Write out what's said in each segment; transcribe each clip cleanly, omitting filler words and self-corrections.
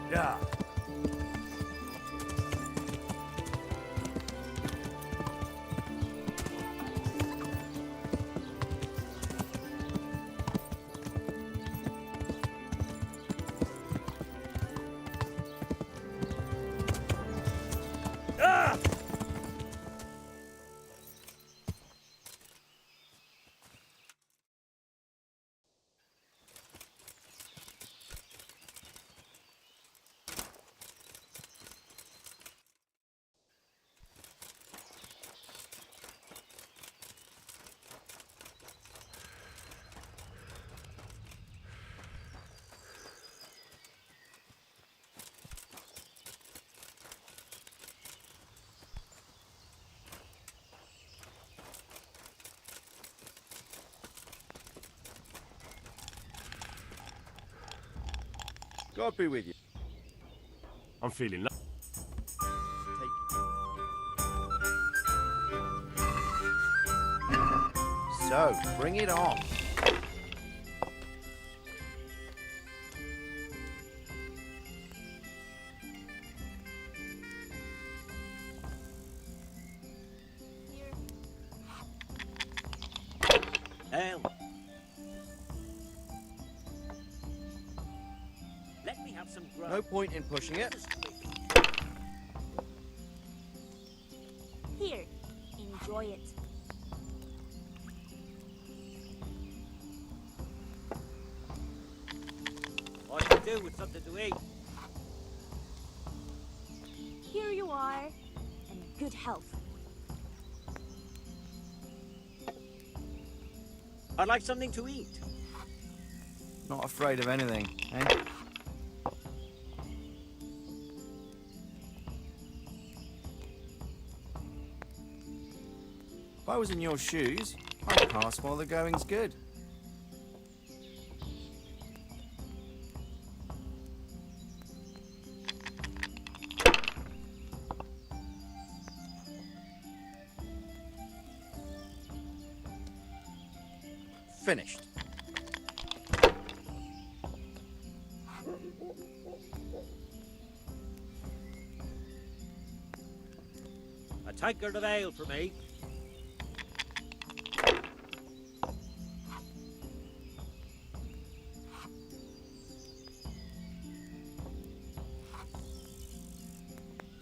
Yeah. Ah! God be with you. I'm feeling So, bring it on. Hell. Let me have some grub. No point in pushing it. Here, enjoy it. I could do with something to eat. Here you are, and good health. I'd like something to eat. Not afraid of anything, eh? If I was in your shoes, I'd pass while the going's good. Finished. A tankard of ale for me.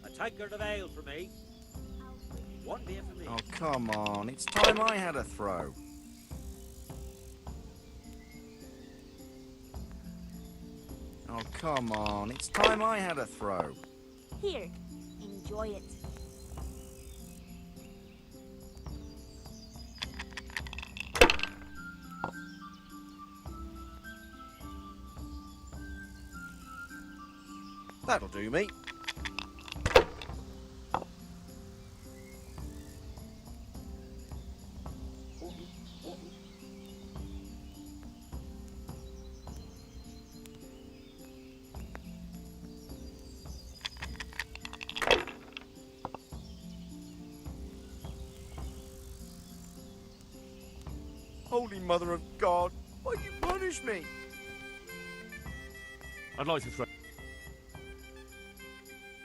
A tankard of ale for me. One beer for me. Oh, come on. It's time I had a throw. Oh, come on. It's time I had a throw. Here, enjoy it. That'll do me. Holy Mother of God, why you punish me? I'd like to throw.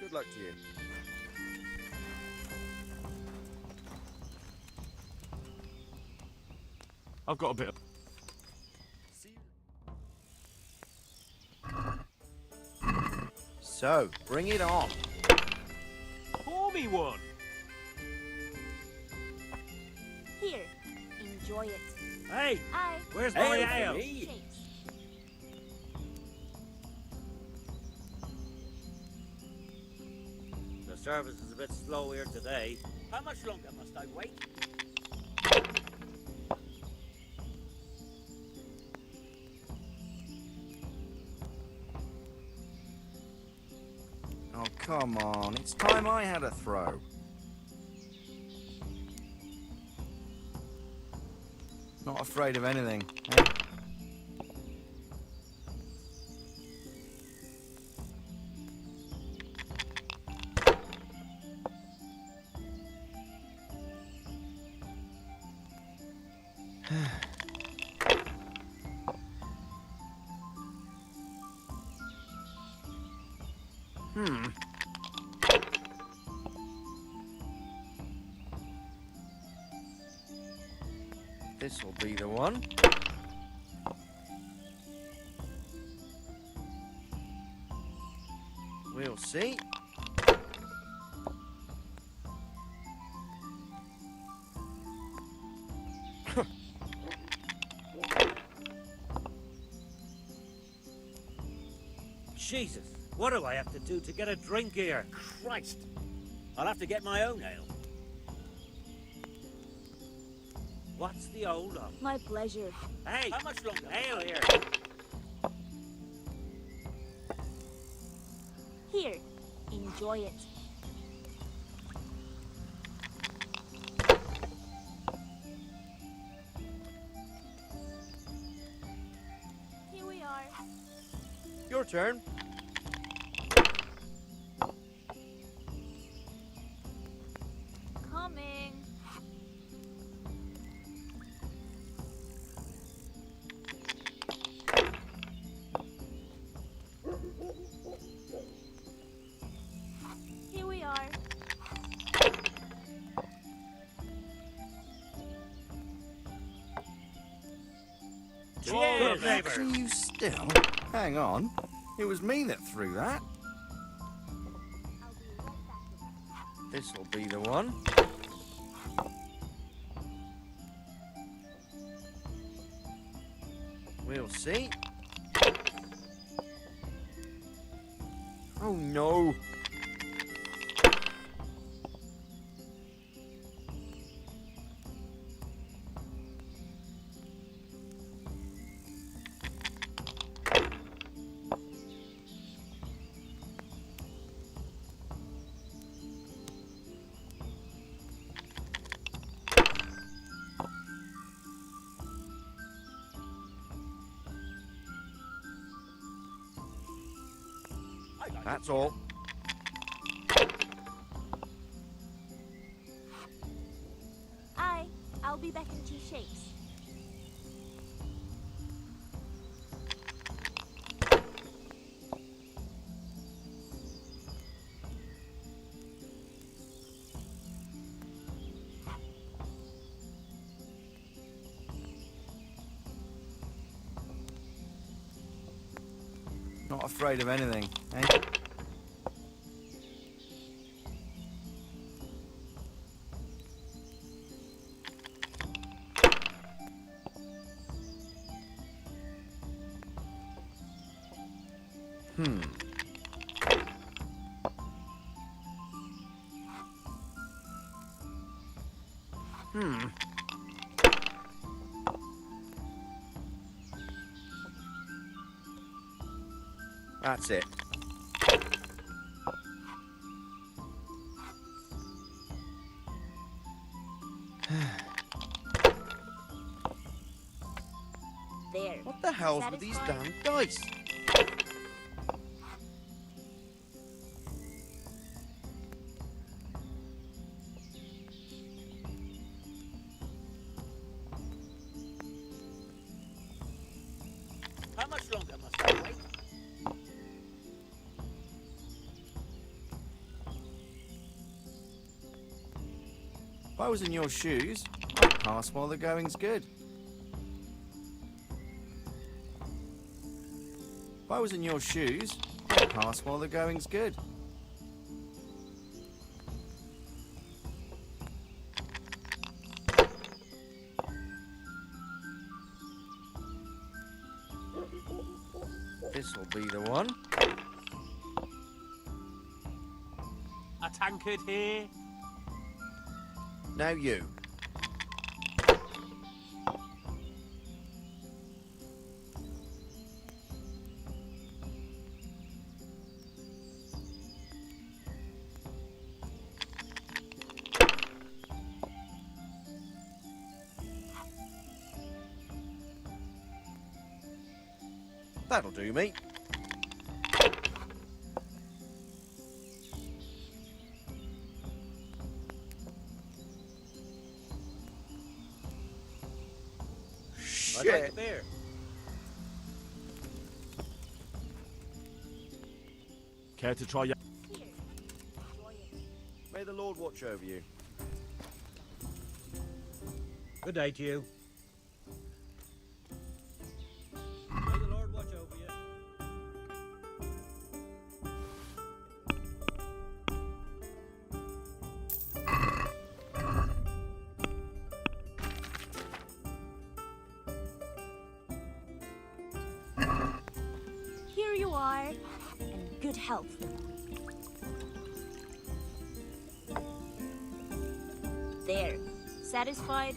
Good luck to you. I've got a bit of. So, bring it on. Pour me one. Here, enjoy it. Hey, I where's my ale ale? for me. The service is a bit slow here today. How much longer must I wait? Oh, come on. It's time I had a throw. Not afraid of anything, eh? This'll be the one. We'll see. Jesus, what do I have to do to get a drink here? Christ! I'll have to get my own ale. What's the hold up? My pleasure. Hey, how much longer? Ale here. Here, enjoy it. Here we are. Your turn. Coming. Here we are. Cheers, Are neighbour. you still? Hang on. It was me that threw that. I'll be right back. This'll be the one. We'll see. Oh no. That's all. I'll be back in 2 shakes. Not afraid of anything, eh? That's it. There. What the hell's with these Satisfied? damn dice? How much longer must I wait? If I was in your shoes, I'd pass while the going's good. If I was in your shoes, I'd pass while the going's good. This'll be the one. A tankard here. Now you. That'll do me. I'd like a Shit. beer. Care to try your... May the Lord watch over you. Good day to you. May the Lord watch over you. Here you are, and good health. There. Satisfied?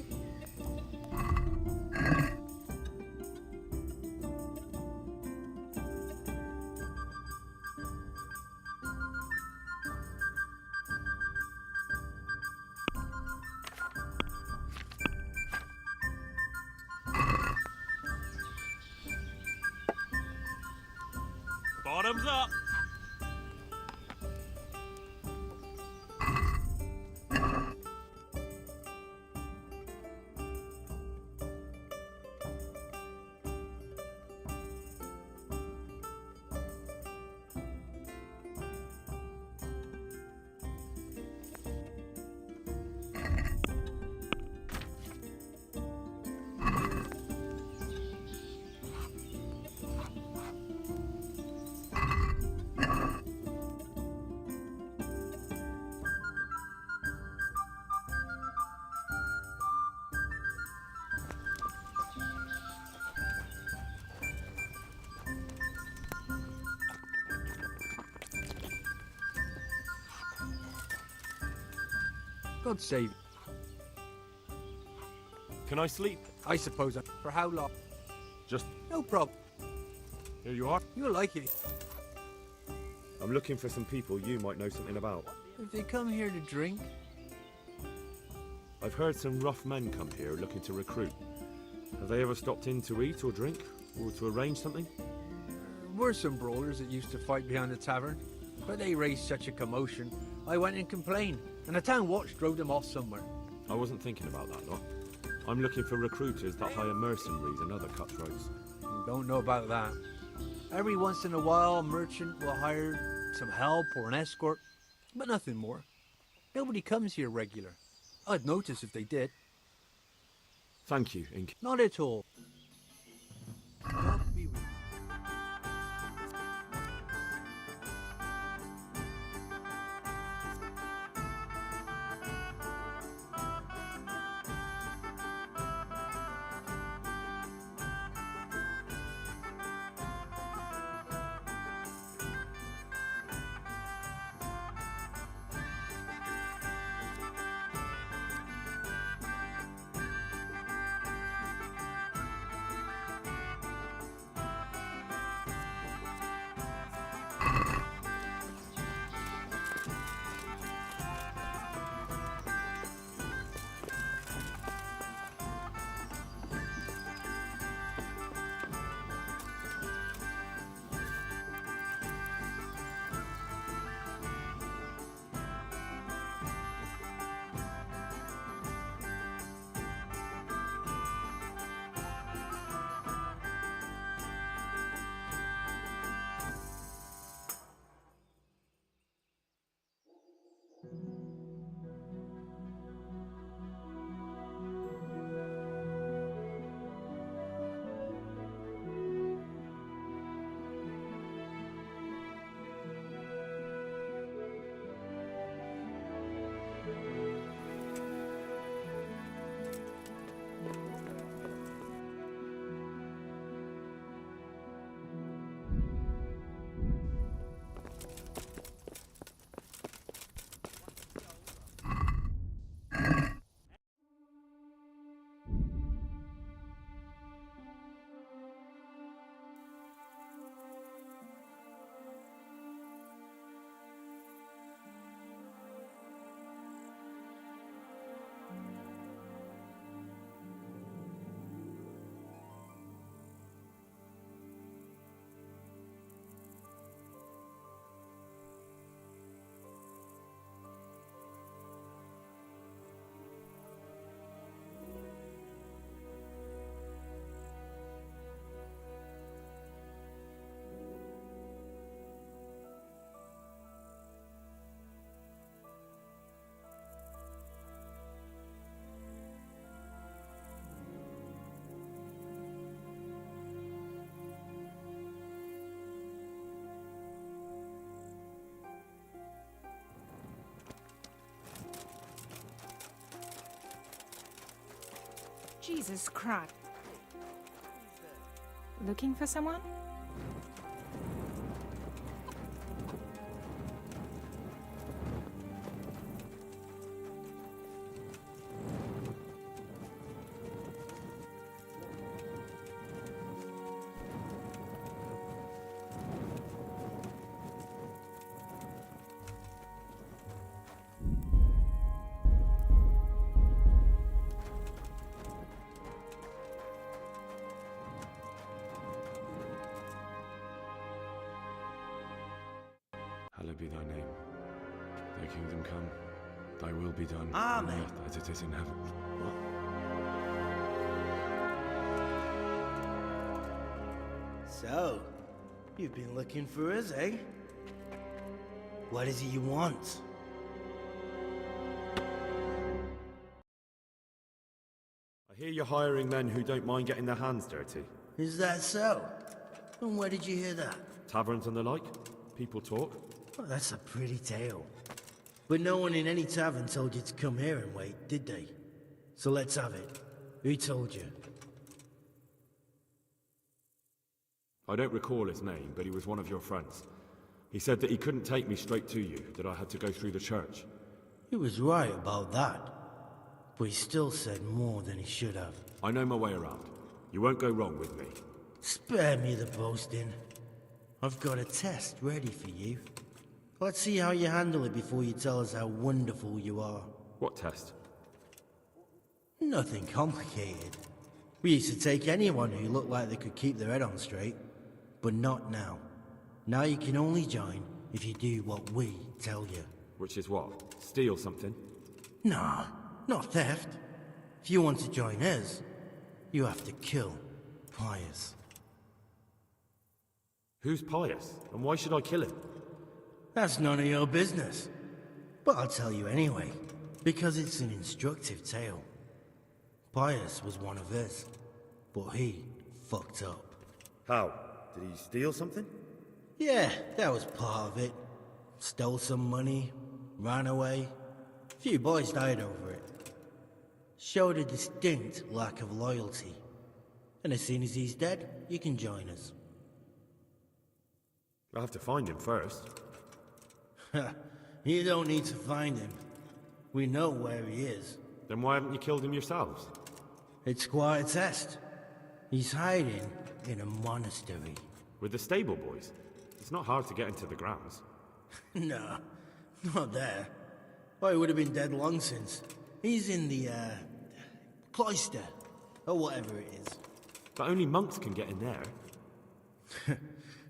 Bottoms up. God save you. Can I sleep? I suppose. For how long? Just No problem. here you are. You'll like it. I'm looking for some people you might know something about. If they come here to drink, I've heard some rough men come here looking to recruit. Have they ever stopped in to eat or drink? Or to arrange something? were some brawlers that used to fight behind the tavern, but they raised such a commotion, I went and complained, and the town watch drove them off somewhere. I wasn't thinking about that lot. I'm looking for recruiters that hire mercenaries and other cutthroats. Don't know about that. Every once in a while, a merchant will hire some help or an escort, but nothing more. Nobody comes here regular. I'd notice if they did. Thank you, Ink. Not at all. God be with you. Jesus Christ. Looking for someone? Hallowed be thy name. Thy kingdom come. Thy will be done on Amen. earth as it is in heaven. What? So, you've been looking for us, eh? What is it you want? I hear you're hiring men who don't mind getting their hands dirty. Is that so? And where did you hear that? Taverns and the like. People talk. Well, that's a pretty tale. But no one in any tavern told you to come here and wait, did they? So let's have it. Who told you? I don't recall his name, but he was one of your friends. He said that he couldn't take me straight to you, that I had to go through the church. He was right about that. But he still said more than he should have. I know my way around. You won't go wrong with me. Spare me the boasting. I've got a test ready for you. Let's see how you handle it before you tell us how wonderful you are. What test? Nothing complicated. We used to take anyone who looked like they could keep their head on straight. But not now. Now you can only join if you do what we tell you. Which is what? Steal something? Nah, not theft. If you want to join us, you have to kill Pius. Who's Pius? And why should I kill him? That's none of your business. But I'll tell you anyway, because it's an instructive tale. Pius was one of us, but he fucked up. How? Did he steal something? Yeah, that was part of it. Stole some money, ran away. A few boys died over it. Showed a distinct lack of loyalty. And as soon as he's dead, you can join us. I'll have to find him first. You don't need to find him. We know where he is. Then why haven't you killed him yourselves? It's quite a test. He's hiding in a monastery. With the stable boys? It's not hard to get into the grounds. No, not there. Oh, he would have been dead long since. He's in the, cloister, or whatever it is. But only monks can get in there.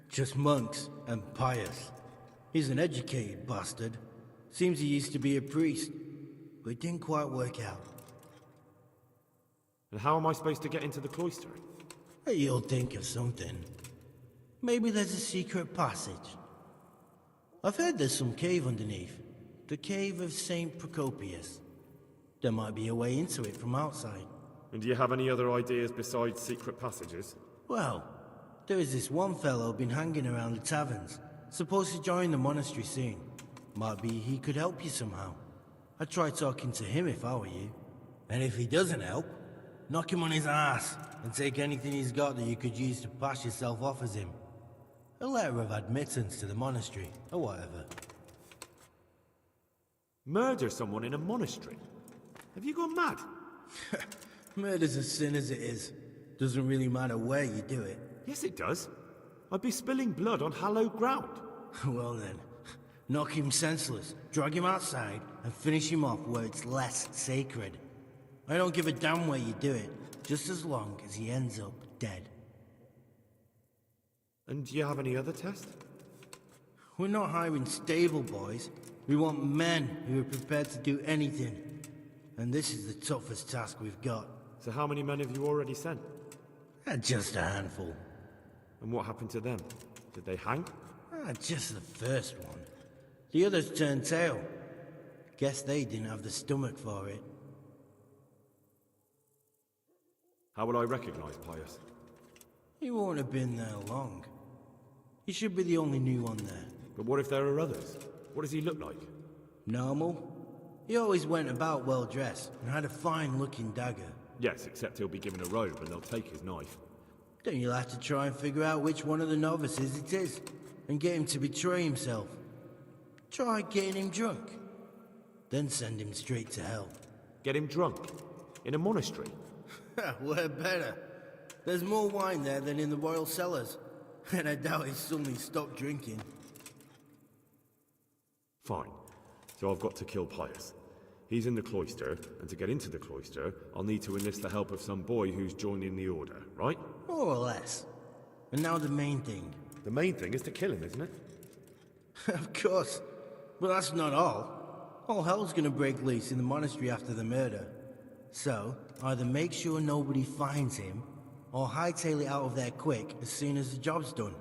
Just monks and Pius. He's an educated bastard. Seems he used to be a priest, but it didn't quite work out. And how am I supposed to get into the cloister? You'll think of something. Maybe there's a secret passage. I've heard there's some cave underneath. The cave of St. Procopius. There might be a way into it from outside. And do you have any other ideas besides secret passages? Well, there is this one fellow been hanging around the taverns. Supposed to join the monastery soon. Might be he could help you somehow. I'd try talking to him if I were you. And if he doesn't help, knock him on his ass and take anything he's got that you could use to pass yourself off as him. A letter of admittance to the monastery, or whatever. Murder someone in a monastery? Have you gone mad? Murder's a sin as it is. Doesn't really matter where you do it. Yes, it does. I'd be spilling blood on hallowed ground. Well then, knock him senseless, drag him outside, and finish him off where it's less sacred. I don't give a damn where you do it, just as long as he ends up dead. And do you have any other test? We're not hiring stable boys. We want men who are prepared to do anything. And this is the toughest task we've got. So how many men have you already sent? Just a handful. And what happened to them? Did they hang? Just the first one. The others turned tail. Guess they didn't have the stomach for it. How will I recognize Pius? He won't have been there long. He should be the only new one there. But what if there are others? What does he look like? Normal. He always went about well dressed and had a fine looking dagger. Yes, except he'll be given a robe and they'll take his knife. Then you'll have to try and figure out which one of the novices it is, and get him to betray himself. Try getting him drunk. Then send him straight to hell. Get him drunk? In a monastery? We're better. There's more wine there than in the royal cellars. And I doubt he's suddenly stopped drinking. Fine. So I've got to kill Pius. He's in the cloister, and to get into the cloister, I'll need to enlist the help of some boy who's joining the order, right? More or less. And now the main thing. The main thing is to kill him, isn't it? Of course. But that's not all. All hell's gonna break loose in the monastery after the murder. So, either make sure nobody finds him, or hightail it out of there quick as soon as the job's done.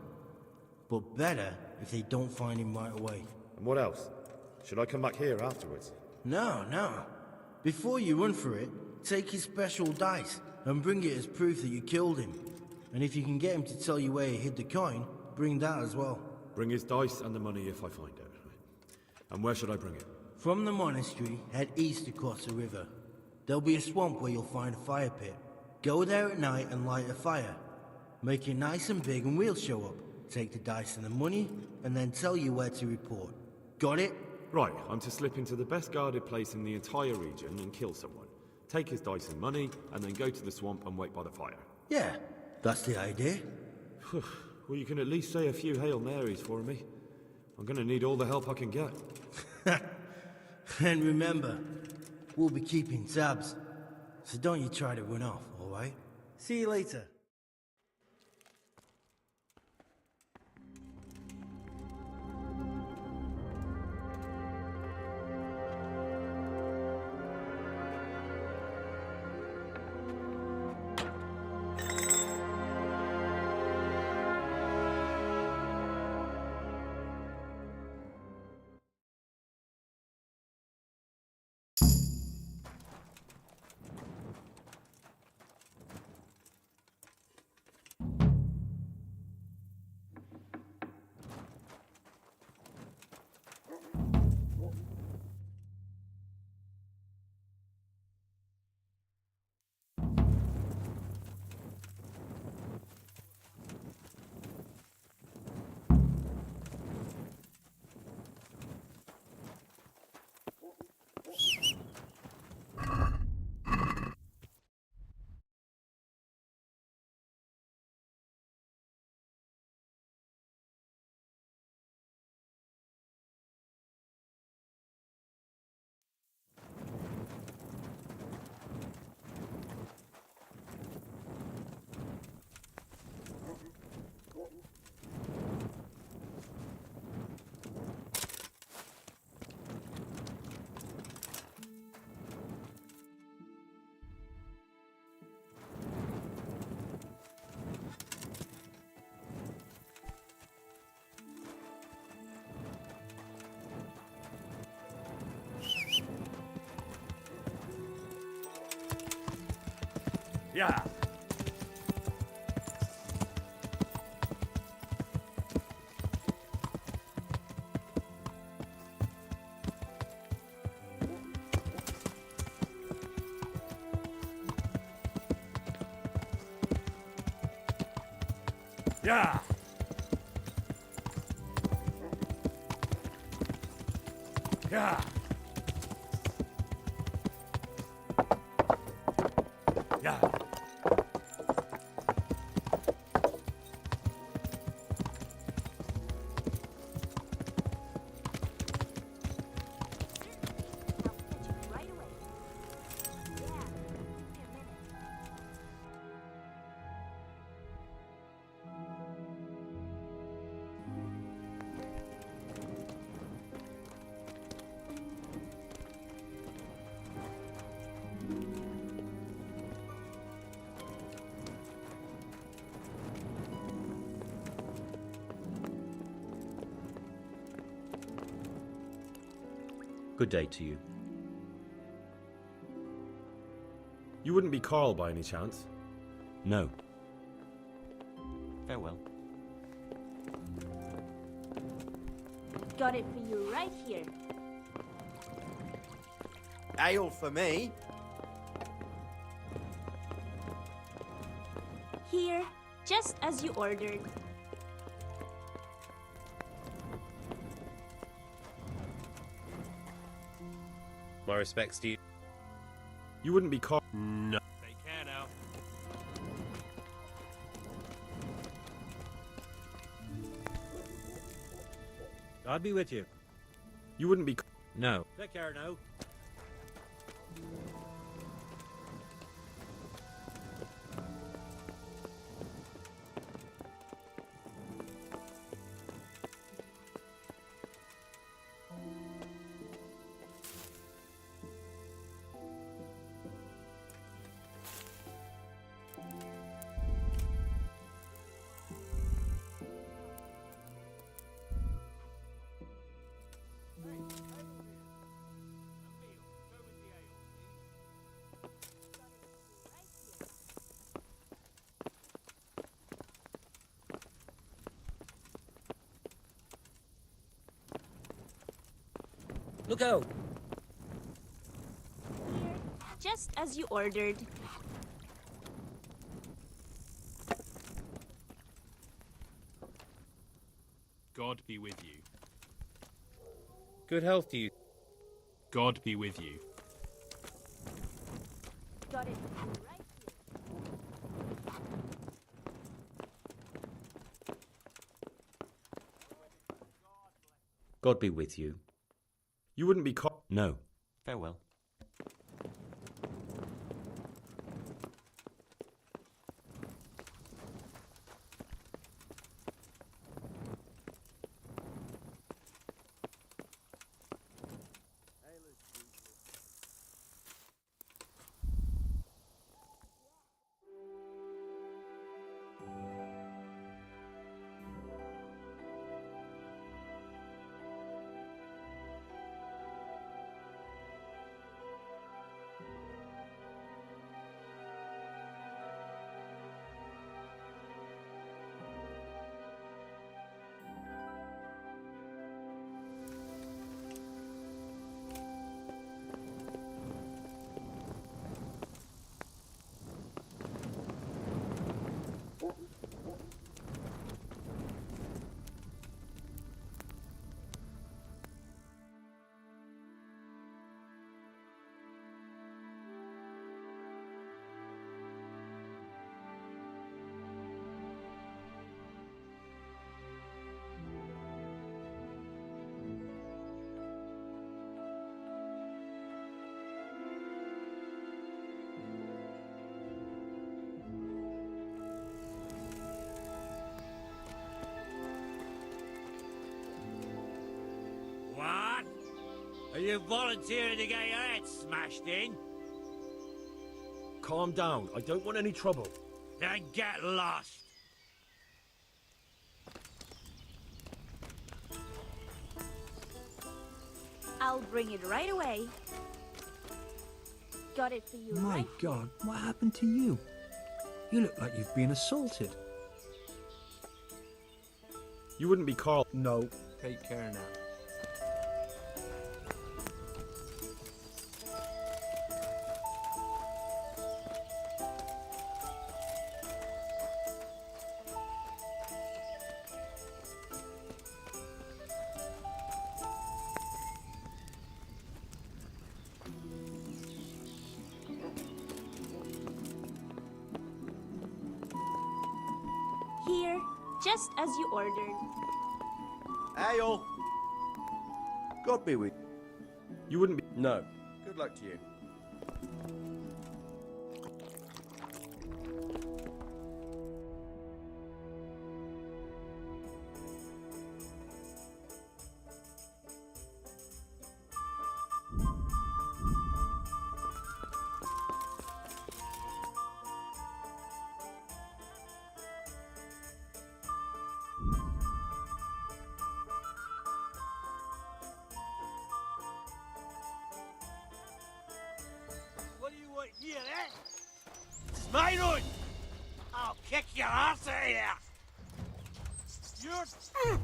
But better if they don't find him right away. And what else? Should I come back here afterwards? No. Before you run for it, take his special dice and bring it as proof that you killed him. And if you can get him to tell you where he hid the coin, bring that as well. Bring his dice and the money if I find it. And where should I bring it? From the monastery, head east across the river. There'll be a swamp where you'll find a fire pit. Go there at night and light a fire. Make it nice and big and we'll show up. Take the dice and the money, and then tell you where to report. Got it? Right, I'm to slip into the best guarded place in the entire region and kill someone. Take his dice and money, and then go to the swamp and wait by the fire. Yeah, that's the idea. Well, you can at least say a few Hail Marys for me. I'm gonna need all the help I can get. And remember, we'll be keeping tabs. So don't you try to run off, alright? See you later. Yeah. Yeah. Yeah. Yeah. Right away. Yeah, give me a minute. Good day to you. You wouldn't be Carl by any chance? No. Farewell. Got it for you right here. Ale for me. Here, just as you ordered. My respects to you. You wouldn't be caught. No. Take care now. God be with you. You wouldn't be. No. Take care now. Look out! Here, just as you ordered. God be with you. Good health to you. God be with you. Got it right here. God be with you. You wouldn't be caught. No. Farewell. What? Are you volunteering to get your head smashed in? Calm down. I don't want any trouble. Then get lost. I'll bring it right away. Got it for you My right God, what happened to you? You look like you've been assaulted. You wouldn't be Carl. No. Take care now. here, just as you ordered. Ale! God be with You wouldn't be. No. Good luck to you. What do you want here, eh? It's my road! I'll kick your ass out of here! You're...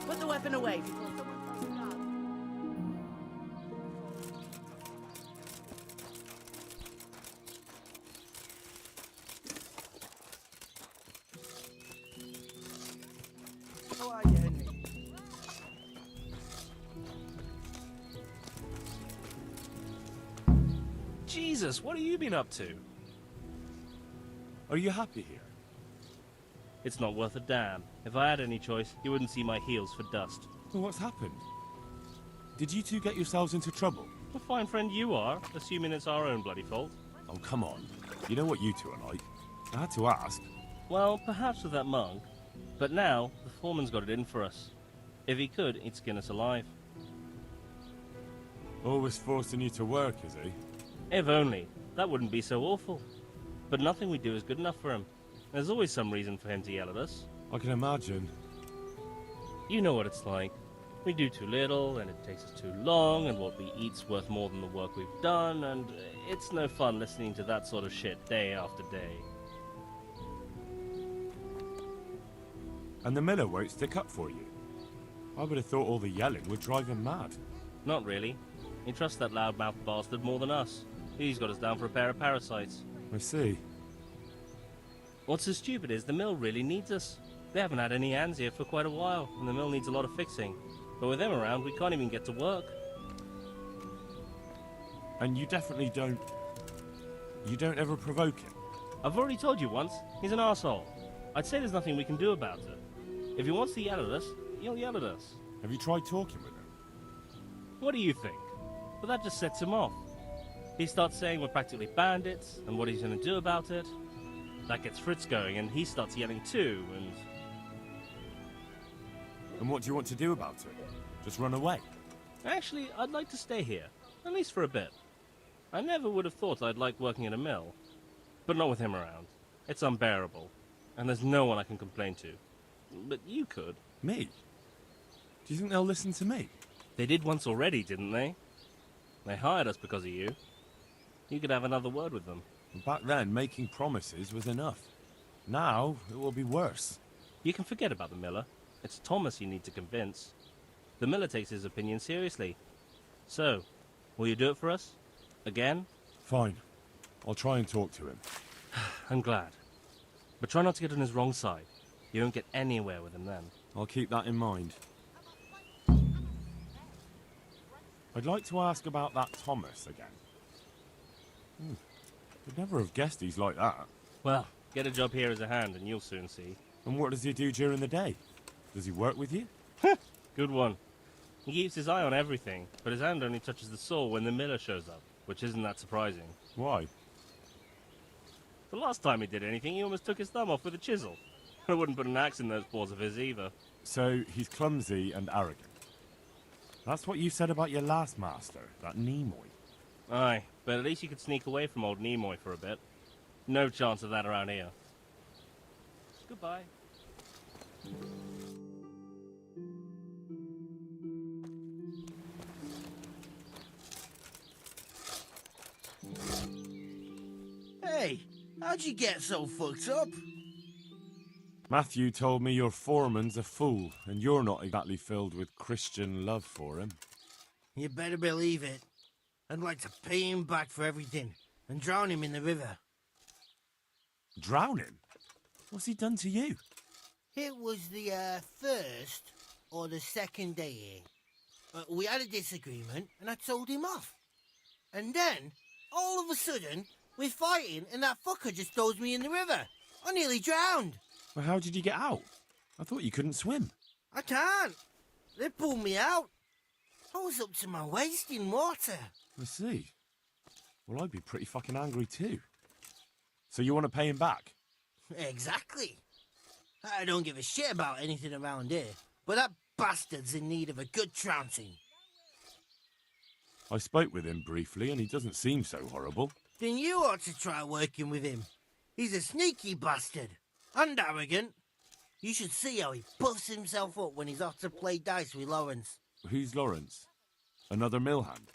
Put the weapon away before someone comes up. How are you, Henry? Jesus, what have you been up to? Are you happy here? It's not worth a damn. If I had any choice, you wouldn't see my heels for dust. Well, what's happened? Did you two get yourselves into trouble? A fine friend you are, assuming it's our own bloody fault. Oh, come on. You know what you two are like. I had to ask. Well, perhaps with that monk. But now, the foreman's got it in for us. If he could, he'd skin us alive. Always forcing you to work, is he? If only. That wouldn't be so awful. But nothing we do is good enough for him. There's always some reason for him to yell at us. I can imagine. You know what it's like. We do too little, and it takes us too long, and what we eat's worth more than the work we've done, and it's no fun listening to that sort of shit day after day. And the miller won't stick up for you. I would have thought all the yelling would drive him mad. Not really. He trusts that loudmouth bastard more than us. He's got us down for a pair of parasites. I see. What's so stupid is the mill really needs us. They haven't had any hands here for quite a while, and the mill needs a lot of fixing. But with them around, we can't even get to work. And you definitely don't... You don't ever provoke him? I've already told you once, he's an arsehole. I'd say there's nothing we can do about it. If he wants to yell at us, he'll yell at us. Have you tried talking with him? What do you think? But that just sets him off. He starts saying we're practically bandits, and what he's going to do about it. That gets Fritz going, and he starts yelling too, and... And what do you want to do about it? Just run away? Actually, I'd like to stay here, at least for a bit. I never would have thought I'd like working in a mill. But not with him around. It's unbearable, and there's no one I can complain to. But you could. Me? Do you think they'll listen to me? They did once already, didn't they? They hired us because of you. You could have another word with them. Back then, making promises was enough. Now, it will be worse. You can forget about the miller. It's Thomas you need to convince. The miller takes his opinion seriously. So, will you do it for us? Again? Fine. I'll try and talk to him. I'm glad. But try not to get on his wrong side. You won't get anywhere with him then. I'll keep that in mind. I'd like to ask about that Thomas again. I'd never have guessed he's like that. Well, get a job here as a hand and you'll soon see. And what does he do during the day? Does he work with you? Good one. He keeps his eye on everything, but his hand only touches the saw when the miller shows up, which isn't that surprising. Why? The last time he did anything, he almost took his thumb off with a chisel. I wouldn't put an axe in those paws of his either. So, he's clumsy and arrogant. That's what you said about your last master, that Nimoy. Aye, but at least you could sneak away from old Nimoy for a bit. No chance of that around here. Goodbye. Hey, how'd you get so fucked up? Matthew told me your foreman's a fool, and you're not exactly filled with Christian love for him. You better believe it. I'd like to pay him back for everything and drown him in the river. Drown him? What's he done to you? It was the first or the second day here. We had a disagreement and I told him off. And then, all of a sudden, We're fighting, and that fucker just throws me in the river. I nearly drowned. Well, how did you get out? I thought you couldn't swim. I can't. They pulled me out. I was up to my waist in water. I see. Well, I'd be pretty fucking angry too. So you want to pay him back? Exactly. I don't give a shit about anything around here, but that bastard's in need of a good trouncing. I spoke with him briefly and he doesn't seem so horrible. Then you ought to try working with him. He's a sneaky bastard. And arrogant. You should see how he puffs himself up when he's off to play dice with Lawrence. Who's Lawrence? Another mill hand?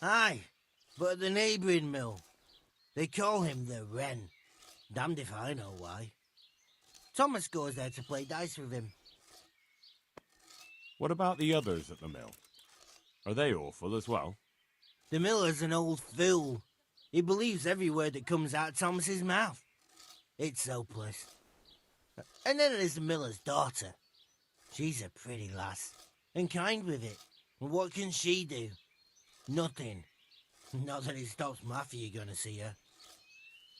Aye, but at the neighbouring mill. They call him the Wren. Damned if I know why. Thomas goes there to play dice with him. What about the others at the mill? Are they awful as well? The miller's an old fool. He believes every word that comes out of Thomas's mouth. It's hopeless. And then there's the miller's daughter. She's a pretty lass, and kind with it. And what can she do? Nothing. Not that it stops Matthew gonna see her.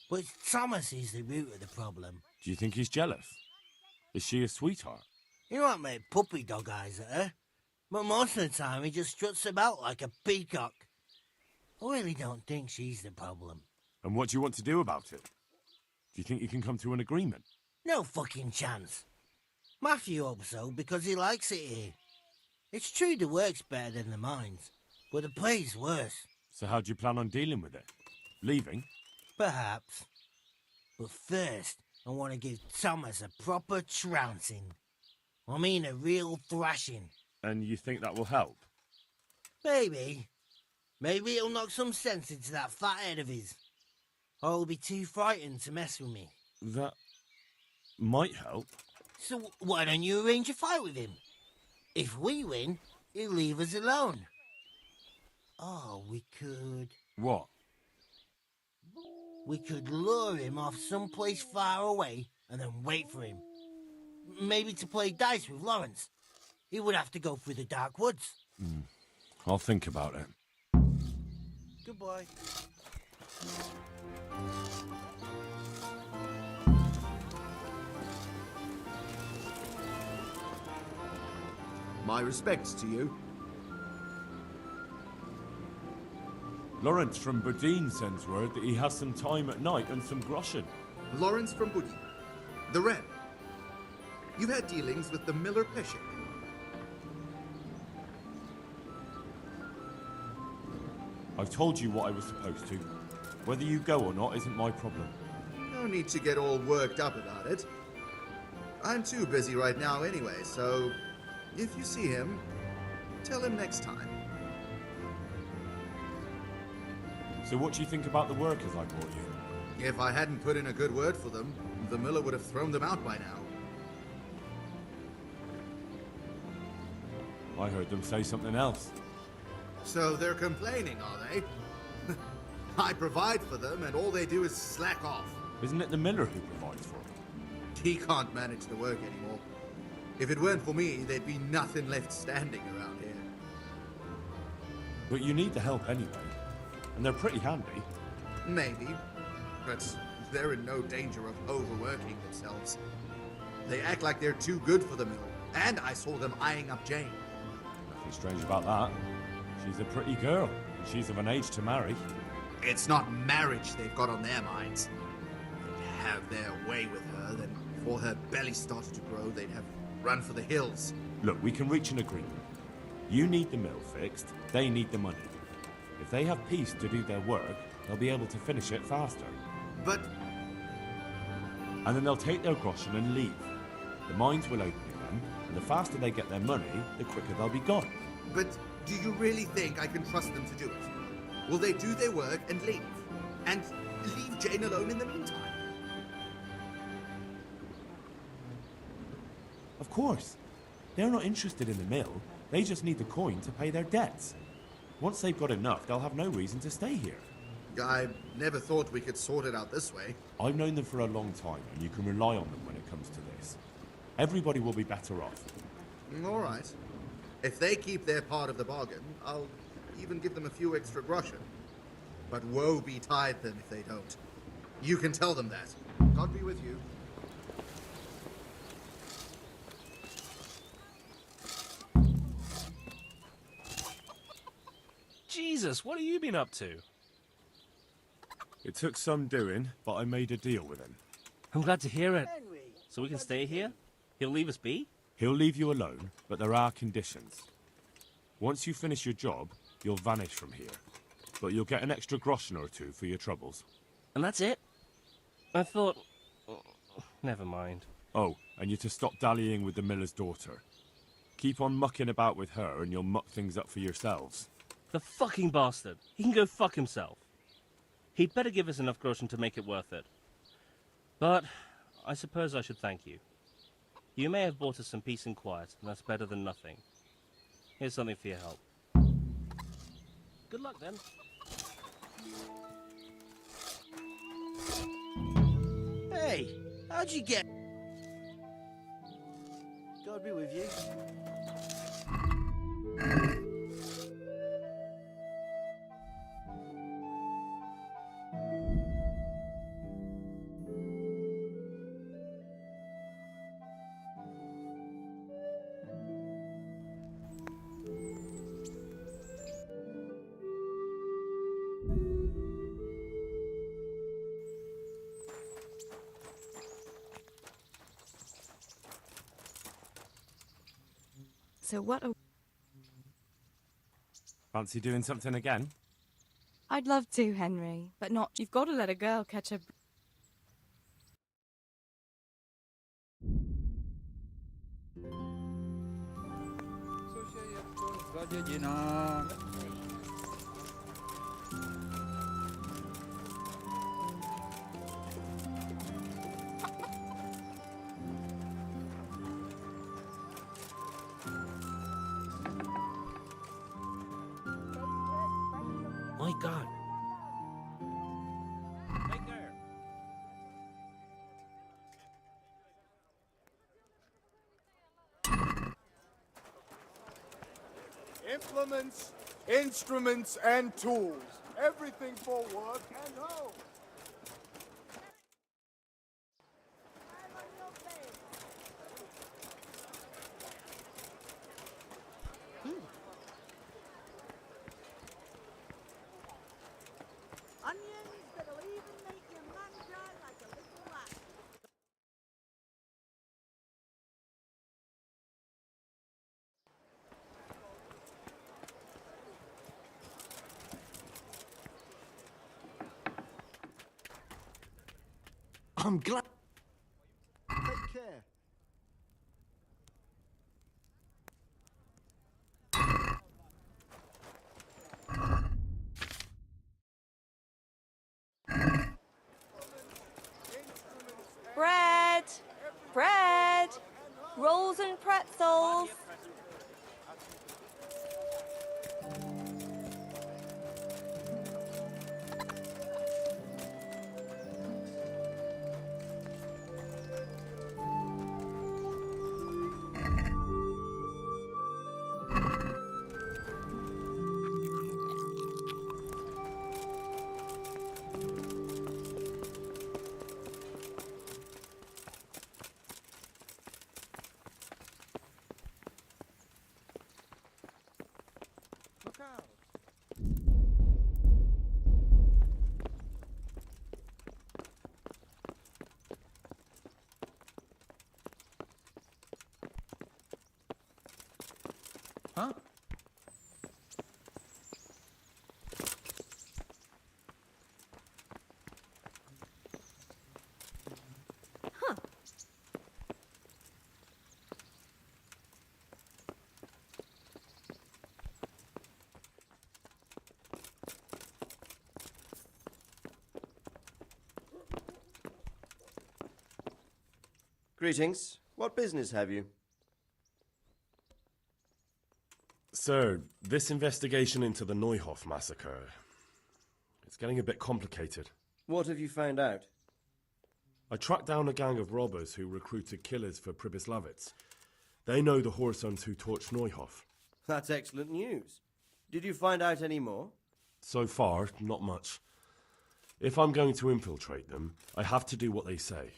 But Thomas is the root of the problem. Do you think he's jealous? Is she a sweetheart? He might make puppy dog eyes at her, but most of the time he just struts about like a peacock. I really don't think she's the problem. And what do you want to do about it? Do you think you can come to an agreement? No fucking chance. Matthew hopes so because he likes it here. It's true the work's better than the mines, but the pay's worse. So how do you plan on dealing with it? Leaving? Perhaps. But first, I want to give Thomas a proper trouncing. I mean a real thrashing. And you think that will help? Maybe. Maybe it'll knock some sense into that fat head of his. Or he'll be too frightened to mess with me. That might help. So why don't you arrange a fight with him? If we win, he'll leave us alone. Oh, we could... What? We could lure him off someplace far away and then wait for him. Maybe to play dice with Lawrence. He would have to go through the dark woods. I'll think about it. Goodbye. My respects to you. Lawrence from Bodine sends word that he has some time at night and some groschen. Lawrence from Bodine. The Wren. You've had dealings with the Miller Peshek. I've told you what I was supposed to. Whether you go or not isn't my problem. No need to get all worked up about it. I'm too busy right now anyway, so if you see him, tell him next time. So what do you think about the workers I brought you? If I hadn't put in a good word for them, the miller would have thrown them out by now. I heard them say something else. So they're complaining, are they? I provide for them, and all they do is slack off. Isn't it the miller who provides for them? He can't manage the work anymore. If it weren't for me, there'd be nothing left standing around here. But you need the help anyway. And they're pretty handy. Maybe. But they're in no danger of overworking themselves. They act like they're too good for the mill. And I saw them eyeing up Jane. Nothing strange about that. She's a pretty girl. And she's of an age to marry. It's not marriage they've got on their minds. They'd have their way with her, then before her belly started to grow, they'd have run for the hills. Look, we can reach an agreement. You need the mill fixed, they need the money. If they have peace to do their work, they'll be able to finish it faster. But... And then they'll take their groschen and leave. The mines will open again, and the faster they get their money, the quicker they'll be gone. But do you really think I can trust them to do it? Will they do their work and leave? And leave Jane alone in the meantime? Of course. They're not interested in the mill. They just need the coin to pay their debts. Once they've got enough, they'll have no reason to stay here. I never thought we could sort it out this way. I've known them for a long time, and you can rely on them when it comes to this. Everybody will be better off. All right. If they keep their part of the bargain, I'll even give them a few extra groschen. But woe betide them if they don't. You can tell them that. God be with you. Jesus, what have you been up to? It took some doing, but I made a deal with him. I'm glad to hear it. So we can stay here? He'll leave us be? He'll leave you alone, but there are conditions. Once you finish your job, you'll vanish from here. But you'll get an extra groschen or two for your troubles. And that's it? I thought... Never mind. Oh, and you're to stop dallying with the miller's daughter. Keep on mucking about with her and you'll muck things up for yourselves. The fucking bastard. He can go fuck himself. He'd better give us enough groschen to make it worth it. But I suppose I should thank you. You may have brought us some peace and quiet, and that's better than nothing. Here's something for your help. Good luck, then. Hey, how'd you get... God be with you. So what a... Fancy doing something again? I'd love to, Henry, but not... You've got to let a girl catch a... My God. Take care. Implements, instruments, and tools. Everything for work and home. Onions that'll even make your man cry like a little rat. I'm glad. Take care. Bread! Bread! Rolls and pretzels! Look out. Huh? Greetings. What business have you? Sir, this investigation into the Neuhof massacre, it's getting a bit complicated. What have you found out? I tracked down a gang of robbers who recruited killers for Pribyslavitz. They know the whoresons who torched Neuhof. That's excellent news. Did you find out any more? So far, not much. If I'm going to infiltrate them, I have to do what they say.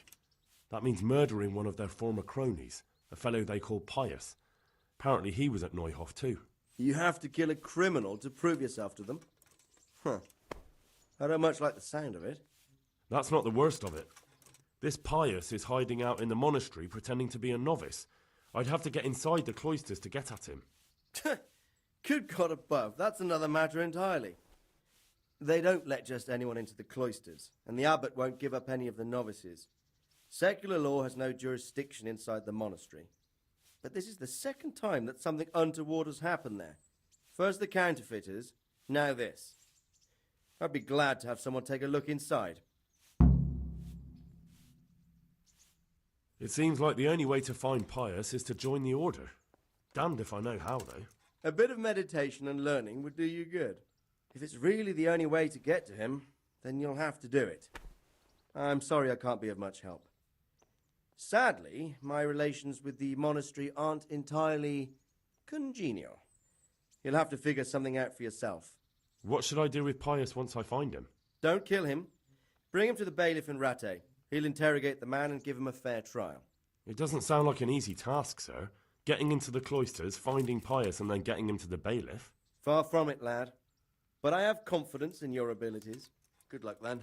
That means murdering one of their former cronies, a fellow they call Pius. Apparently he was at Neuhof too. You have to kill a criminal to prove yourself to them? Huh. I don't much like the sound of it. That's not the worst of it. This Pius is hiding out in the monastery pretending to be a novice. I'd have to get inside the cloisters to get at him. Good God above, that's another matter entirely. They don't let just anyone into the cloisters, and the abbot won't give up any of the novices. Secular law has no jurisdiction inside the monastery. But this is the second time that something untoward has happened there. First the counterfeiters, now this. I'd be glad to have someone take a look inside. It seems like the only way to find Pius is to join the order. Damned if I know how, though. A bit of meditation and learning would do you good. If it's really the only way to get to him, then you'll have to do it. I'm sorry I can't be of much help. Sadly, my relations with the monastery aren't entirely congenial. You'll have to figure something out for yourself. What should I do with Pius once I find him? Don't kill him. Bring him to the bailiff in Rattay. He'll interrogate the man and give him a fair trial. It doesn't sound like an easy task, sir. Getting into the cloisters, finding Pius, and then getting him to the bailiff. Far from it, lad. But I have confidence in your abilities. Good luck, then.